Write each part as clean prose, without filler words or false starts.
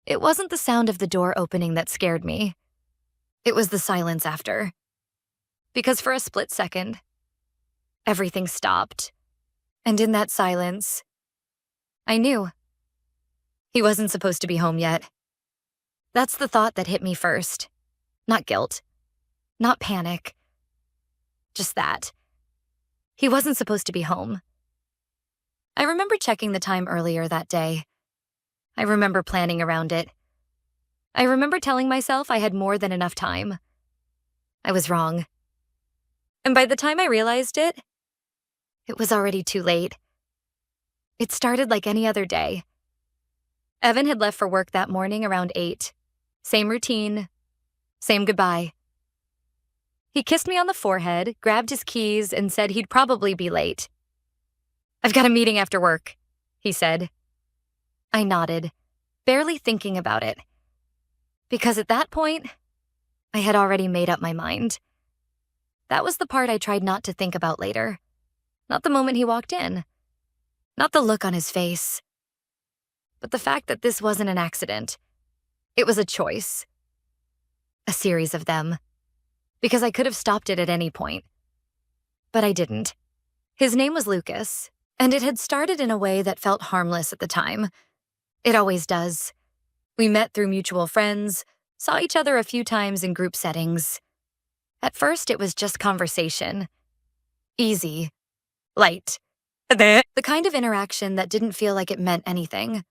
It wasn't the sound of the door opening that scared me. It was the silence after. Because for a split second, everything stopped. And in that silence, I knew. He wasn't supposed to be home yet. That's the thought that hit me first. Not guilt. Not panic. Just that. He wasn't supposed to be home. I remember checking the time earlier that day. I remember planning around it. I remember telling myself I had more than enough time. I was wrong. And by the time I realized it was already too late. It started like any other day. Evan had left for work that morning around 8. Same routine, same goodbye. He kissed me on the forehead, grabbed his keys, and said he'd probably be late. "I've got a meeting after work," he said. I nodded, barely thinking about it. Because at that point, I had already made up my mind. That was the part I tried not to think about later. Not the moment he walked in. Not the look on his face. But the fact that this wasn't an accident. It was a choice. A series of them. Because I could have stopped it at any point. But I didn't. His name was Lucas, and it had started in a way that felt harmless at the time. It always does. We met through mutual friends, saw each other a few times in group settings. At first, it was just conversation. Easy. Light. The kind of interaction that didn't feel like it meant anything.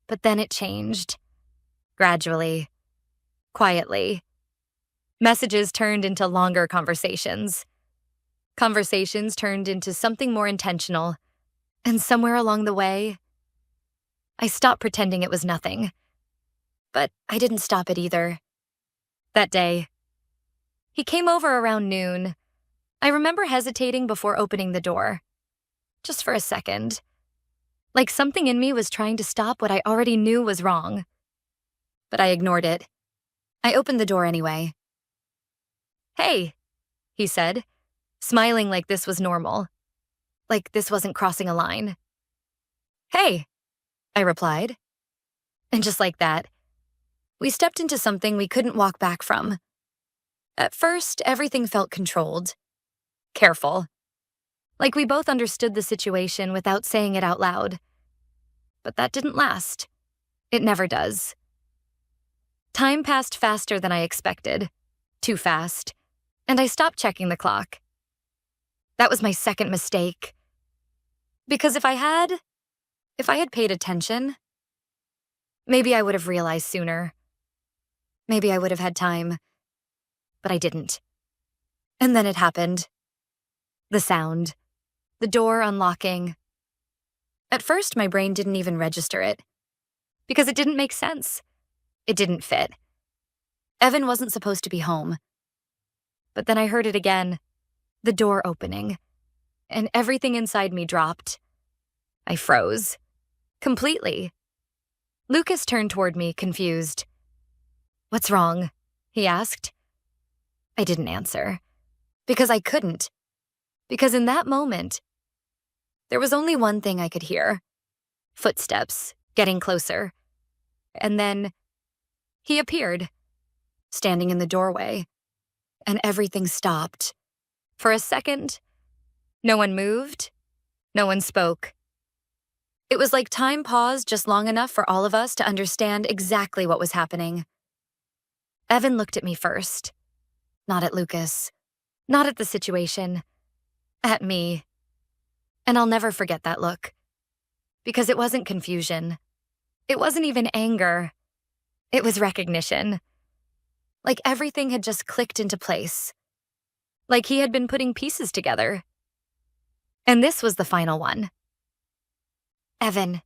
But then it changed. Gradually. Quietly. Messages turned into longer conversations. Conversations turned into something more intentional. And somewhere along the way, I stopped pretending it was nothing. But I didn't stop it either. That day, he came over around noon. I remember hesitating before opening the door. Just for a second. Like something in me was trying to stop what I already knew was wrong. But I ignored it. I opened the door anyway. "Hey," he said, smiling like this was normal. Like this wasn't crossing a line. "Hey," I replied. And just like that, we stepped into something we couldn't walk back from. At first, everything felt controlled. Careful. Like we both understood the situation without saying it out loud. But that didn't last. It never does. Time passed faster than I expected. Too fast. And I stopped checking the clock. That was my second mistake. Because if I had paid attention, maybe I would have realized sooner. Maybe I would have had time. But I didn't. And then it happened. The sound. The door unlocking. At first, my brain didn't even register it. Because it didn't make sense. It didn't fit. Evan wasn't supposed to be home. But then I heard it again. The door opening. And everything inside me dropped. I froze. Completely. Lucas turned toward me, confused. "What's wrong?" he asked. I didn't answer. Because I couldn't. Because in that moment, there was only one thing I could hear. Footsteps, getting closer. And then, he appeared, standing in the doorway. And everything stopped. For a second, no one moved, no one spoke. It was like time paused just long enough for all of us to understand exactly what was happening. Evan looked at me first. Not at Lucas. Not at the situation. At me. And I'll never forget that look. Because it wasn't confusion. It wasn't even anger. It was recognition. Like everything had just clicked into place. Like he had been putting pieces together. And this was the final one. "Evan,"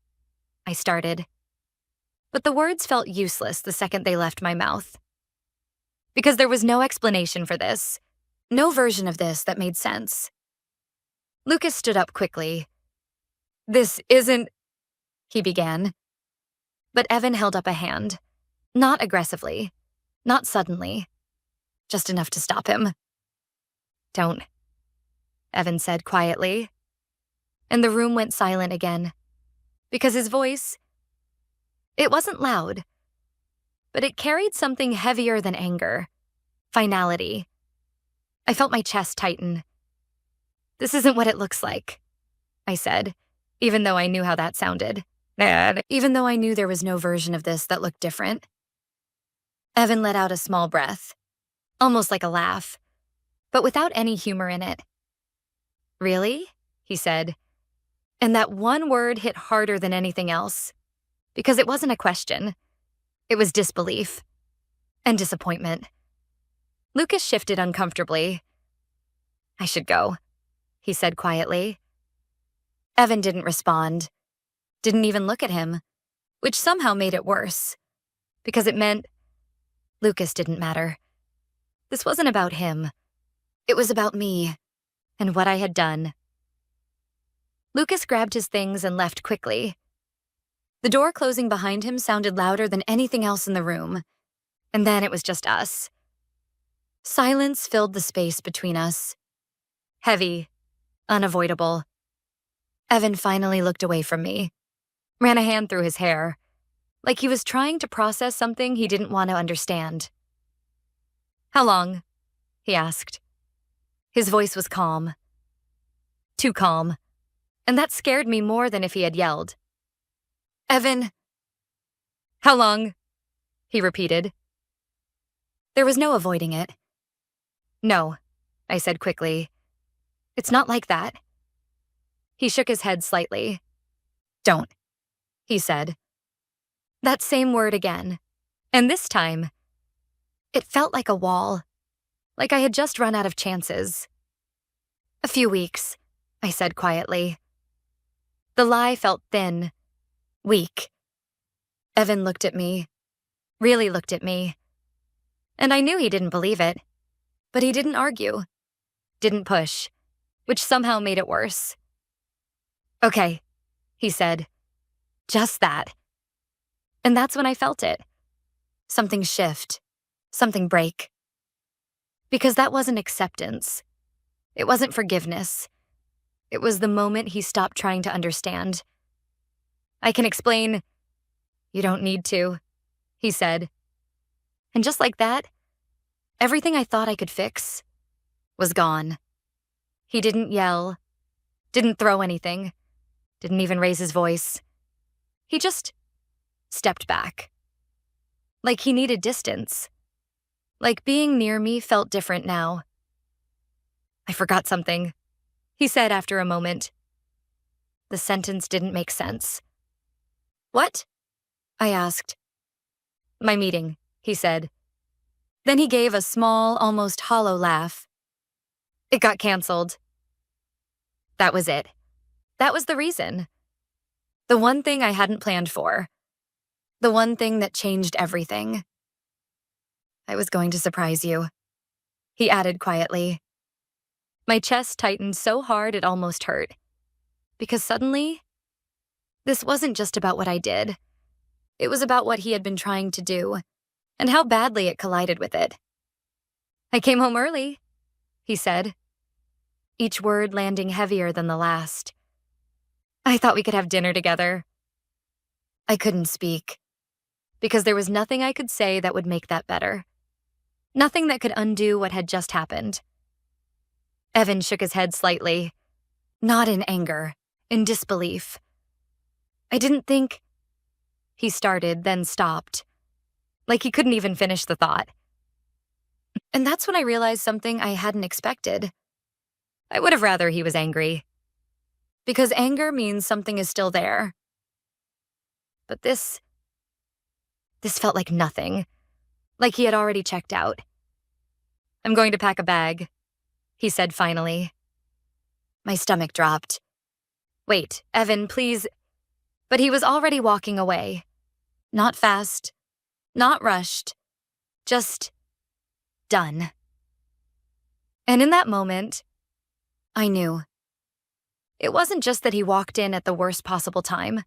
I started. But the words felt useless the second they left my mouth. Because there was no explanation for this. No version of this that made sense. Lucas stood up quickly. "This isn't," he began. But Evan held up a hand. Not aggressively. Not suddenly. Just enough to stop him. "Don't," Evan said quietly. And the room went silent again. Because his voice, it wasn't loud. but it carried something heavier than anger. Finality. I felt my chest tighten. "This isn't what it looks like," I said, even though I knew how that sounded. Even though I knew there was no version of this that looked different. Evan let out a small breath, almost like a laugh, but without any humor in it. "Really?" he said. And that one word hit harder than anything else, because it wasn't a question. It was disbelief and disappointment. Lucas shifted uncomfortably. "I should go," he said quietly. Evan didn't respond, didn't even look at him, which somehow made it worse, because it meant Lucas didn't matter. This wasn't about him. It was about me and what I had done. Lucas grabbed his things and left quickly. The door closing behind him sounded louder than anything else in the room, and then it was just us. Silence filled the space between us. Heavy, unavoidable. Evan finally looked away from me, ran a hand through his hair, like he was trying to process something he didn't want to understand. "How long?" he asked. His voice was calm. Too calm, and that scared me more than if he had yelled. "Evan." "How long?" he repeated. There was no avoiding it. "No," I said quickly. "It's not like that." He shook his head slightly. "Don't," he said. That same word again, and this time, it felt like a wall, like I had just run out of chances. "A few weeks," I said quietly. The lie felt thin, weak. Evan looked at me, really looked at me, and I knew he didn't believe it, but he didn't argue, didn't push, which somehow made it worse. "Okay," he said, "just that." And that's when I felt it. Something shift, something break. Because that wasn't acceptance. It wasn't forgiveness. It was the moment he stopped trying to understand. "I can explain." "You don't need to," he said. And just like that, everything I thought I could fix was gone. He didn't yell, didn't throw anything, didn't even raise his voice. He just stepped back. Like he needed distance. Like being near me felt different now. "I forgot something," he said after a moment. The sentence didn't make sense. "What?" I asked. "My meeting," he said. Then he gave a small, almost hollow laugh. "It got canceled." That was it. That was the reason. The one thing I hadn't planned for. The one thing that changed everything. "I was going to surprise you," he added quietly. My chest tightened so hard it almost hurt. Because suddenly, this wasn't just about what I did. It was about what he had been trying to do, and how badly it collided with it. "I came home early," he said, each word landing heavier than the last. "I thought we could have dinner together." I couldn't speak, because there was nothing I could say that would make that better. Nothing that could undo what had just happened. Evan shook his head slightly, not in anger, in disbelief. "I didn't think..." He started, then stopped, like he couldn't even finish the thought. And that's when I realized something I hadn't expected. I would have rather he was angry. Because anger means something is still there. But this felt like nothing. Like he had already checked out. "I'm going to pack a bag," he said finally. My stomach dropped. "Wait, Evan, please." But he was already walking away. Not fast, not rushed, just done. And in that moment, I knew. It wasn't just that he walked in at the worst possible time.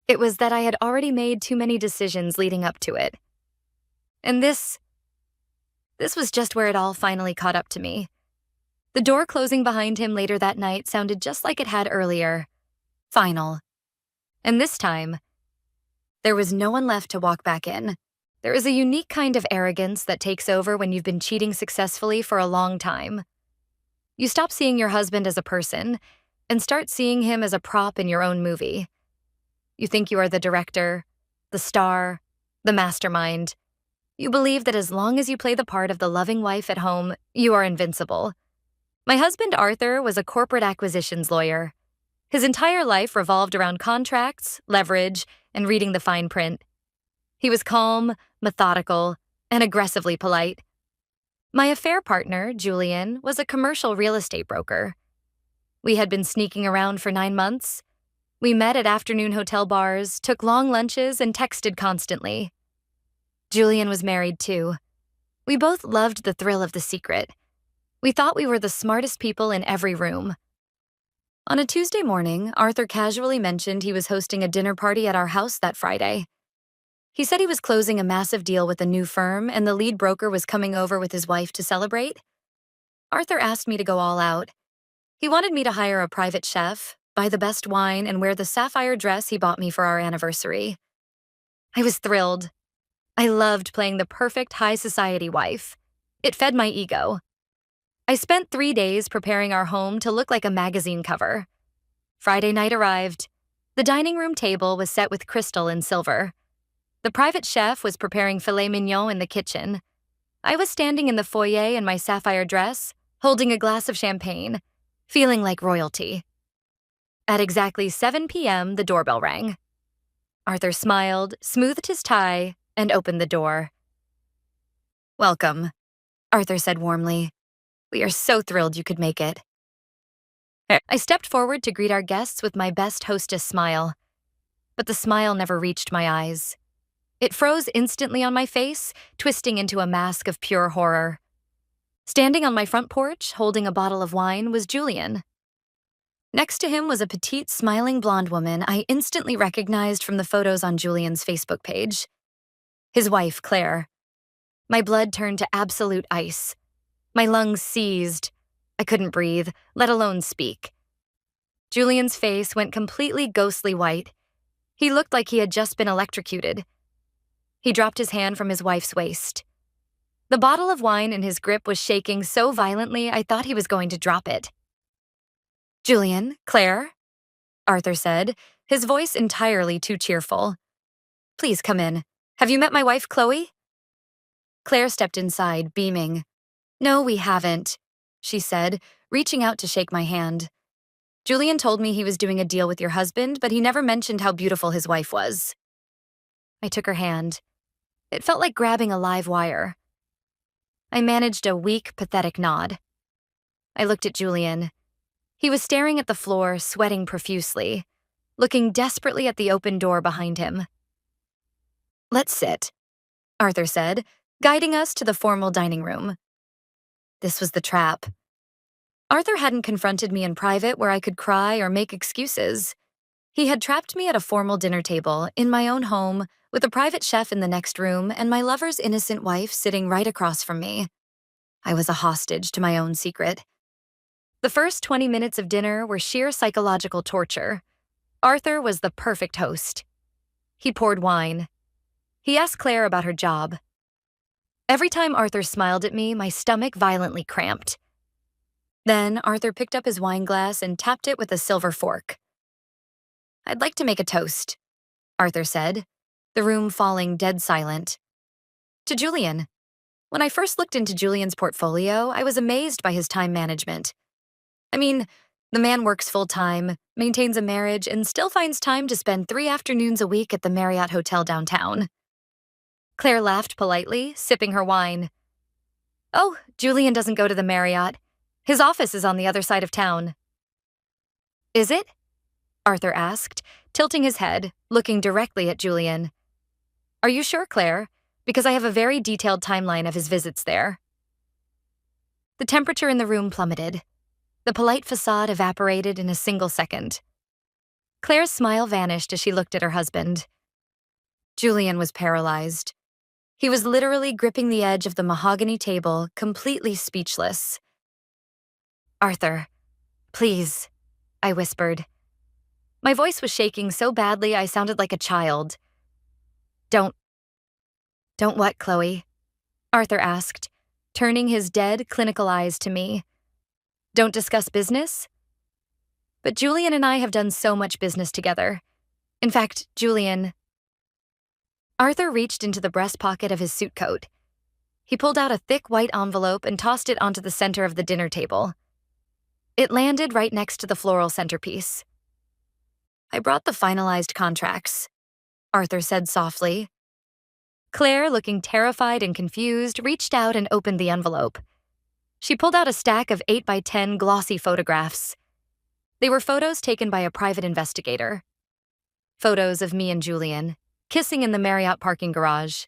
It was that I had already made too many decisions leading up to it. And this was just where it all finally caught up to me. The door closing behind him later that night sounded just like it had earlier. Final. And this time, there was no one left to walk back in. There is a unique kind of arrogance that takes over when you've been cheating successfully for a long time. You stop seeing your husband as a person and start seeing him as a prop in your own movie. You think you are the director, the star, the mastermind. You believe that as long as you play the part of the loving wife at home, you are invincible. My husband, Arthur, was a corporate acquisitions lawyer. His entire life revolved around contracts, leverage, and reading the fine print. He was calm, methodical, and aggressively polite. My affair partner, Julian, was a commercial real estate broker. We had been sneaking around for 9 months. We met at afternoon hotel bars, took long lunches, and texted constantly. Julian was married too. We both loved the thrill of the secret. We thought we were the smartest people in every room. On a Tuesday morning, Arthur casually mentioned he was hosting a dinner party at our house that Friday. He said he was closing a massive deal with a new firm and the lead broker was coming over with his wife to celebrate. Arthur asked me to go all out. He wanted me to hire a private chef, buy the best wine, and wear the sapphire dress he bought me for our anniversary. I was thrilled. I loved playing the perfect high society wife. It fed my ego. I spent 3 days preparing our home to look like a magazine cover. Friday night arrived. The dining room table was set with crystal and silver. The private chef was preparing filet mignon in the kitchen. I was standing in the foyer in my sapphire dress, holding a glass of champagne, feeling like royalty. At exactly 7 p.m., the doorbell rang. Arthur smiled, smoothed his tie, and opened the door. "Welcome," Arthur said warmly. "We are so thrilled you could make it." I stepped forward to greet our guests with my best hostess smile. But the smile never reached my eyes. It froze instantly on my face, twisting into a mask of pure horror. Standing on my front porch, holding a bottle of wine, was Julian. Next to him was a petite, smiling blonde woman I instantly recognized from the photos on Julian's Facebook page. His wife, Claire. My blood turned to absolute ice. My lungs seized. I couldn't breathe, let alone speak. Julian's face went completely ghostly white. He looked like he had just been electrocuted. He dropped his hand from his wife's waist. The bottle of wine in his grip was shaking so violently I thought he was going to drop it. "Julian, Claire," Arthur said, his voice entirely too cheerful. "Please come in. Have you met my wife, Chloe?" Claire stepped inside, beaming. "No, we haven't," she said, reaching out to shake my hand. "Julian told me he was doing a deal with your husband, but he never mentioned how beautiful his wife was." I took her hand. It felt like grabbing a live wire. I managed a weak, pathetic nod. I looked at Julian. He was staring at the floor, sweating profusely, looking desperately at the open door behind him. "Let's sit," Arthur said, guiding us to the formal dining room. This was the trap. Arthur hadn't confronted me in private where I could cry or make excuses. He had trapped me at a formal dinner table in my own home with a private chef in the next room and my lover's innocent wife sitting right across from me. I was a hostage to my own secret. The first 20 minutes of dinner were sheer psychological torture. Arthur was the perfect host. He poured wine. He asked Claire about her job. Every time Arthur smiled at me, my stomach violently cramped. Then Arthur picked up his wine glass and tapped it with a silver fork. "I'd like to make a toast," Arthur said, the room falling dead silent. "To Julian." When I first looked into Julian's portfolio, I was amazed by his time management. I mean, the man works full-time, maintains a marriage, and still finds time to spend 3 afternoons a week at the Marriott Hotel downtown. Claire laughed politely, sipping her wine. "Oh, Julian doesn't go to the Marriott. His office is on the other side of town." "Is it?" Arthur asked, tilting his head, looking directly at Julian. "Are you sure, Claire? Because I have a very detailed timeline of his visits there." The temperature in the room plummeted. The polite facade evaporated in a single second. Claire's smile vanished as she looked at her husband. Julian was paralyzed. He was literally gripping the edge of the mahogany table, completely speechless. "Arthur, please," I whispered. My voice was shaking so badly I sounded like a child. Don't Don't what, Chloe? Arthur asked, turning his dead, clinical eyes to me. Don't discuss business? But Julian and I have done so much business together. In fact, Julian... Arthur reached into the breast pocket of his suit coat. He pulled out a thick white envelope and tossed it onto the center of the dinner table. It landed right next to the floral centerpiece. I brought the finalized contracts, Arthur said softly. Claire, looking terrified and confused, reached out and opened the envelope. She pulled out a stack of 8x10 glossy photographs. They were photos taken by a private investigator. Photos of me and Julian, kissing in the Marriott parking garage.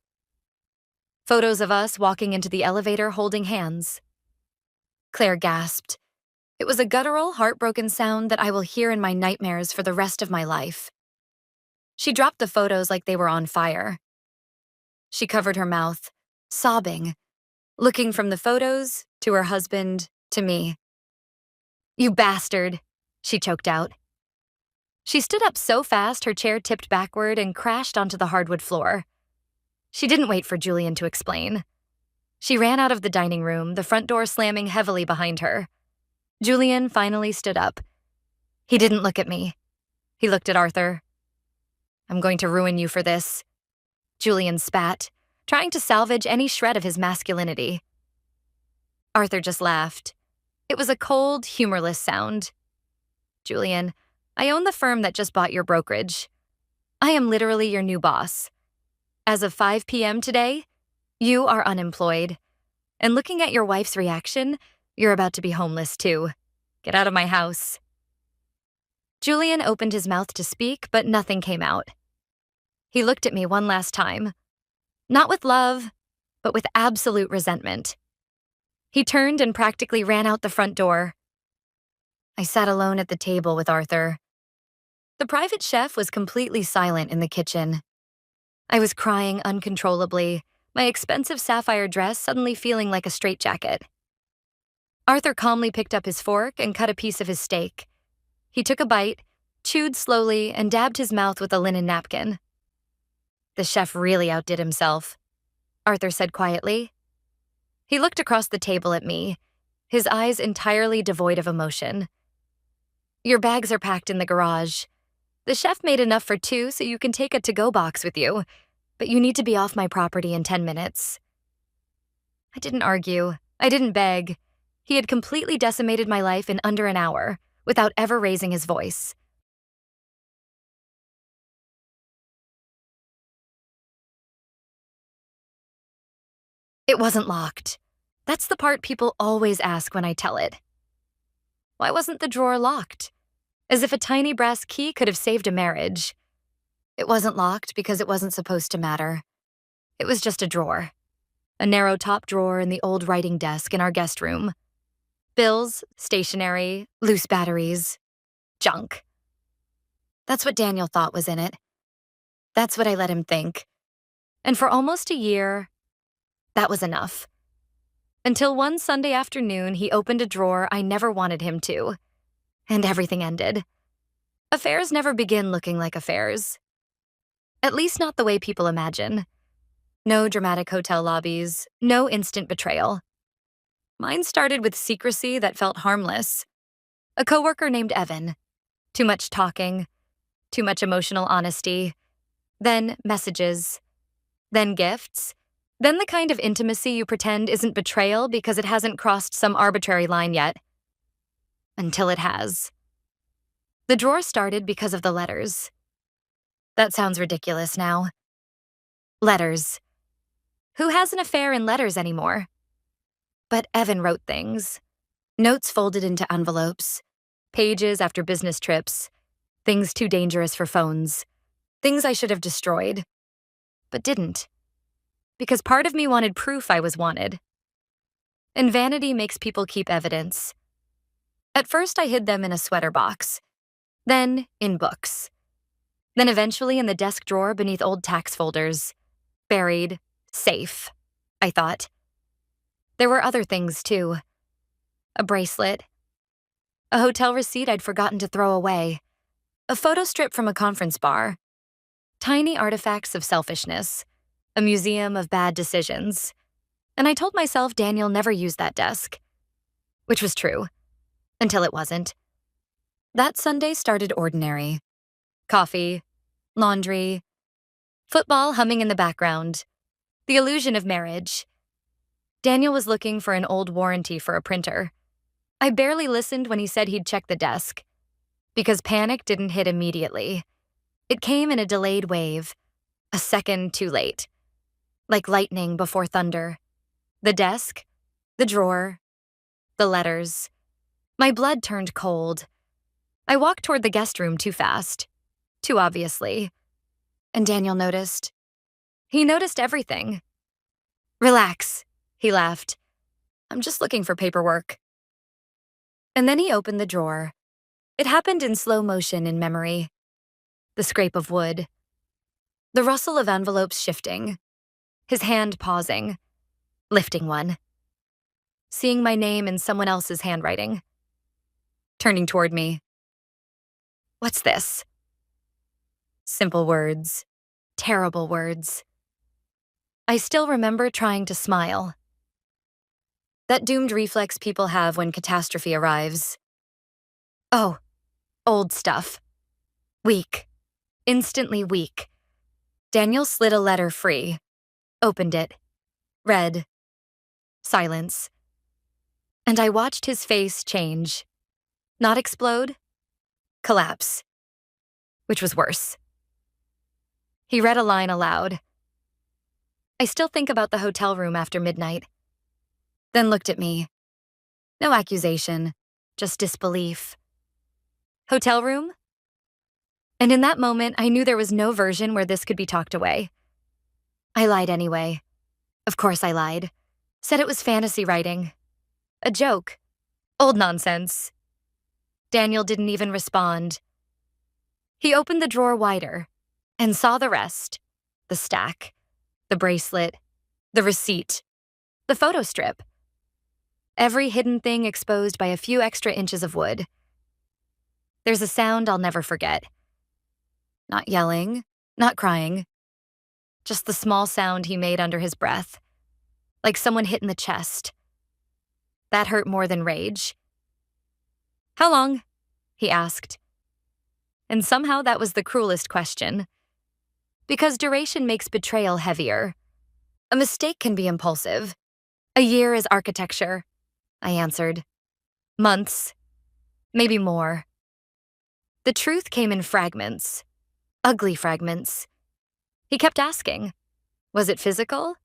Photos of us walking into the elevator holding hands. Claire gasped. It was a guttural, heartbroken sound that I will hear in my nightmares for the rest of my life. She dropped the photos like they were on fire. She covered her mouth, sobbing, looking from the photos to her husband to me. You bastard, she choked out. She stood up so fast her chair tipped backward and crashed onto the hardwood floor. She didn't wait for Julian to explain. She ran out of the dining room, the front door slamming heavily behind her. Julian finally stood up. He didn't look at me. He looked at Arthur. I'm going to ruin you for this. Julian spat, trying to salvage any shred of his masculinity. Arthur just laughed. It was a cold, humorless sound. Julian, I own the firm that just bought your brokerage. I am literally your new boss. As of 5 p.m. today, you are unemployed. And looking at your wife's reaction, you're about to be homeless too. Get out of my house. Julian opened his mouth to speak, but nothing came out. He looked at me one last time. Not with love, but with absolute resentment. He turned and practically ran out the front door. I sat alone at the table with Arthur. The private chef was completely silent in the kitchen. I was crying uncontrollably, my expensive sapphire dress suddenly feeling like a straitjacket. Arthur calmly picked up his fork and cut a piece of his steak. He took a bite, chewed slowly, and dabbed his mouth with a linen napkin. The chef really outdid himself, Arthur said quietly. He looked across the table at me, his eyes entirely devoid of emotion. Your bags are packed in the garage. The chef made enough for 2 so you can take a to-go box with you, but you need to be off my property in 10 minutes. I didn't argue. I didn't beg. He had completely decimated my life in under an hour, without ever raising his voice. It wasn't locked. That's the part people always ask when I tell it. Why wasn't the drawer locked? As if a tiny brass key could have saved a marriage. It wasn't locked because it wasn't supposed to matter. It was just a drawer. A narrow top drawer in the old writing desk in our guest room. Bills, stationery, loose batteries, junk. That's what Daniel thought was in it. That's what I let him think. And for almost a year, that was enough. Until one Sunday afternoon, he opened a drawer I never wanted him to. And everything ended. Affairs never begin looking like affairs. At least not the way people imagine. No dramatic hotel lobbies, no instant betrayal. Mine started with secrecy that felt harmless. A coworker named Evan. Too much talking. Too much emotional honesty. Then messages. Then gifts. Then the kind of intimacy you pretend isn't betrayal because it hasn't crossed some arbitrary line yet. Until it has. The drawer started because of the letters. That sounds ridiculous now. Letters. Who has an affair in letters anymore? But Evan wrote things. Notes folded into envelopes. Pages after business trips. Things too dangerous for phones. Things I should have destroyed. But didn't. Because part of me wanted proof I was wanted. And vanity makes people keep evidence. At first I hid them in a sweater box. Then in books. Then eventually in the desk drawer beneath old tax folders. Buried. Safe. I thought. There were other things too. A bracelet. A hotel receipt I'd forgotten to throw away. A photo strip from a conference bar. Tiny artifacts of selfishness. a museum of bad decisions. And I told myself Daniel never used that desk, which was true, until it wasn't. That Sunday started ordinary. Coffee, laundry, football humming in the background, the illusion of marriage. Daniel was looking for an old warranty for a printer. I barely listened when he said he'd check the desk, because panic didn't hit immediately. It came in a delayed wave, a second too late, like lightning before thunder. The desk, the drawer, the letters. My blood turned cold. I walked toward the guest room too fast, too obviously. And Daniel noticed. He noticed everything. "Relax," he laughed. "I'm just looking for paperwork." And then he opened the drawer. It happened in slow motion in memory. The scrape of wood. The rustle of envelopes shifting. His hand pausing. Lifting one. Seeing my name in someone else's handwriting. Turning toward me. "What's this?" Simple words. Terrible words. I still remember trying to smile. That doomed reflex people have when catastrophe arrives. Oh, old stuff. Weak. Instantly weak. Daniel slid a letter free. Opened it. Read. Silence. And I watched his face change. Not explode. Collapse. Which was worse. He read a line aloud. I still think about the hotel room after midnight. Then looked at me. No accusation, just disbelief. Hotel room? And in that moment, I knew there was no version where this could be talked away. I lied anyway. Of course I lied. Said it was fantasy writing. A joke. Old nonsense. Daniel didn't even respond. He opened the drawer wider and saw the rest. The stack. The bracelet. The receipt. The photo strip. Every hidden thing exposed by a few extra inches of wood. There's a sound I'll never forget. Not yelling, not crying. Just the small sound he made under his breath. Like someone hit in the chest. That hurt more than rage. "How long?" he asked. And somehow that was the cruelest question. Because duration makes betrayal heavier. A mistake can be impulsive. "A year is architecture," I answered. "Months. Maybe more." The truth came in fragments. Ugly fragments. He kept asking. Was it physical?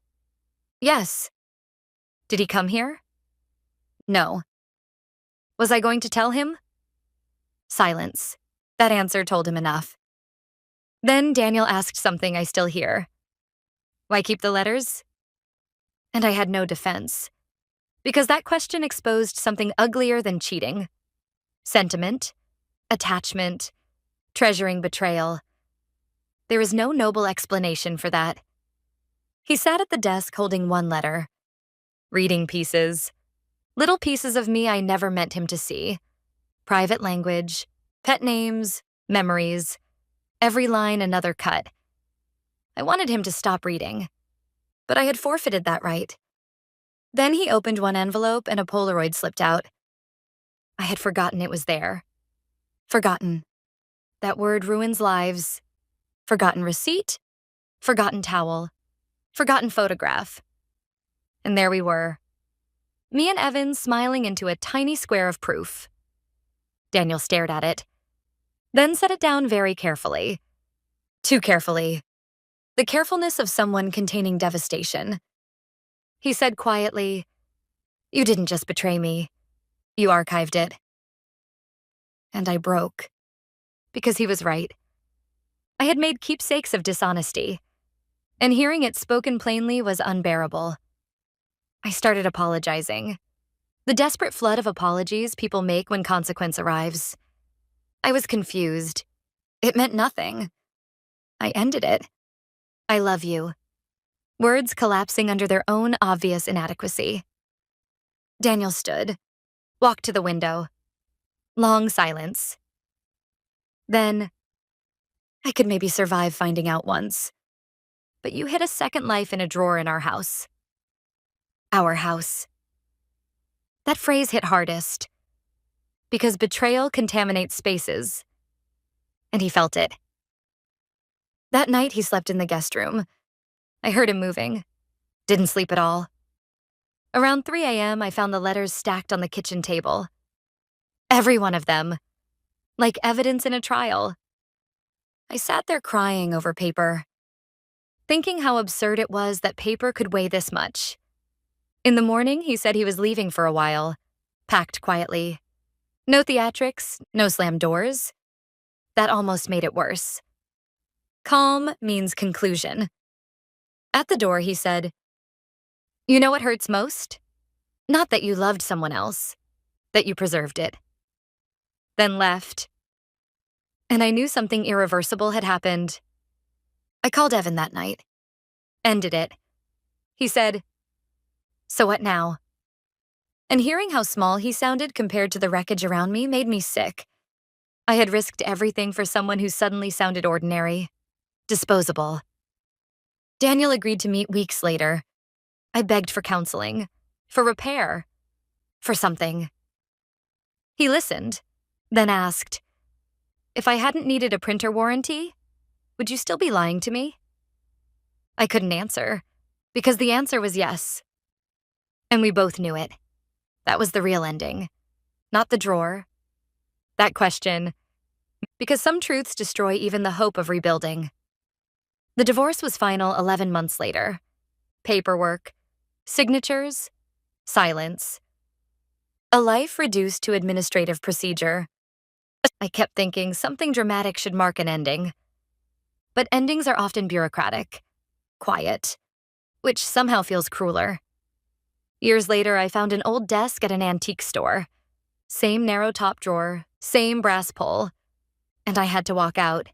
Yes. Did he come here? No. Was I going to tell him? Silence. That answer told him enough. Then Daniel asked something I still hear. Why keep the letters? And I had no defense. Because that question exposed something uglier than cheating. Sentiment, attachment, treasuring betrayal. There is no noble explanation for that. He sat at the desk holding one letter. Reading pieces. Little pieces of me I never meant him to see. Private language, pet names, memories. Every line another cut. I wanted him to stop reading. But I had forfeited that right. Then he opened one envelope and a Polaroid slipped out. I had forgotten it was there. Forgotten. That word ruins lives. Forgotten receipt. Forgotten towel. Forgotten photograph. And there we were. Me and Evan smiling into a tiny square of proof. Daniel stared at it. Then set it down very carefully. Too carefully. The carefulness of someone containing devastation. He said quietly, "You didn't just betray me. You archived it." And I broke. Because he was right. I had made keepsakes of dishonesty. And hearing it spoken plainly was unbearable. I started apologizing. The desperate flood of apologies people make when consequence arrives. I was confused. It meant nothing. I ended it. I love you. Words collapsing under their own obvious inadequacy. Daniel stood, walked to the window. Long silence. Then, I could maybe survive finding out once. but you hid a second life in a drawer in our house. Our house. That phrase hit hardest because betrayal contaminates spaces, and he felt it. That night, he slept in the guest room. I heard him moving. Didn't sleep at all. Around 3 a.m., I found the letters stacked on the kitchen table. Every one of them. Like evidence in a trial. I sat there crying over paper, thinking how absurd it was that paper could weigh this much. In the morning, he said he was leaving for a while, packed quietly. No theatrics, no slammed doors. That almost made it worse. Calm means conclusion. At the door, he said, "You know what hurts most? Not that you loved someone else, that you preserved it." Then left. And I knew something irreversible had happened. I called Evan that night. Ended it. He said, "So what now?" And hearing how small he sounded compared to the wreckage around me made me sick. I had risked everything for someone who suddenly sounded ordinary, disposable. Daniel agreed to meet weeks later. I begged for counseling, for repair, for something. He listened, then asked, "If I hadn't needed a printer warranty, would you still be lying to me?" I couldn't answer, because the answer was yes. And we both knew it. That was the real ending, not the drawer. That question, because some truths destroy even the hope of rebuilding. The divorce was final 11 months later. Paperwork, signatures, silence. A life reduced to administrative procedure. I kept thinking something dramatic should mark an ending. But endings are often bureaucratic, quiet, which somehow feels crueler. Years later, I found an old desk at an antique store. Same narrow top drawer, same brass pole. And I had to walk out.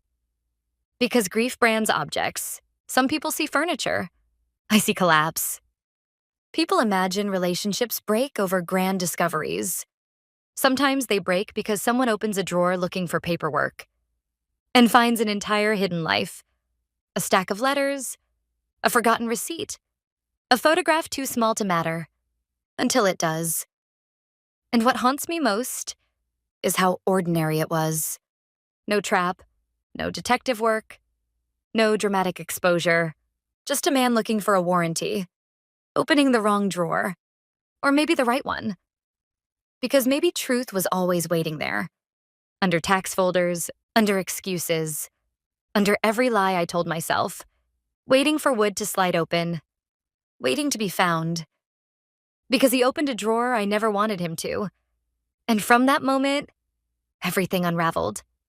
Because grief brands objects. Some people see furniture. I see collapse. People imagine relationships break over grand discoveries. Sometimes they break because someone opens a drawer looking for paperwork and finds an entire hidden life. A stack of letters, a forgotten receipt, a photograph too small to matter, until it does. And what haunts me most is how ordinary it was. No trap, no detective work, no dramatic exposure, just a man looking for a warranty, opening the wrong drawer, or maybe the right one. Because maybe truth was always waiting there, under tax folders, under excuses, under every lie I told myself, waiting for wood to slide open, waiting to be found. Because he opened a drawer I never wanted him to. And from that moment, everything unraveled.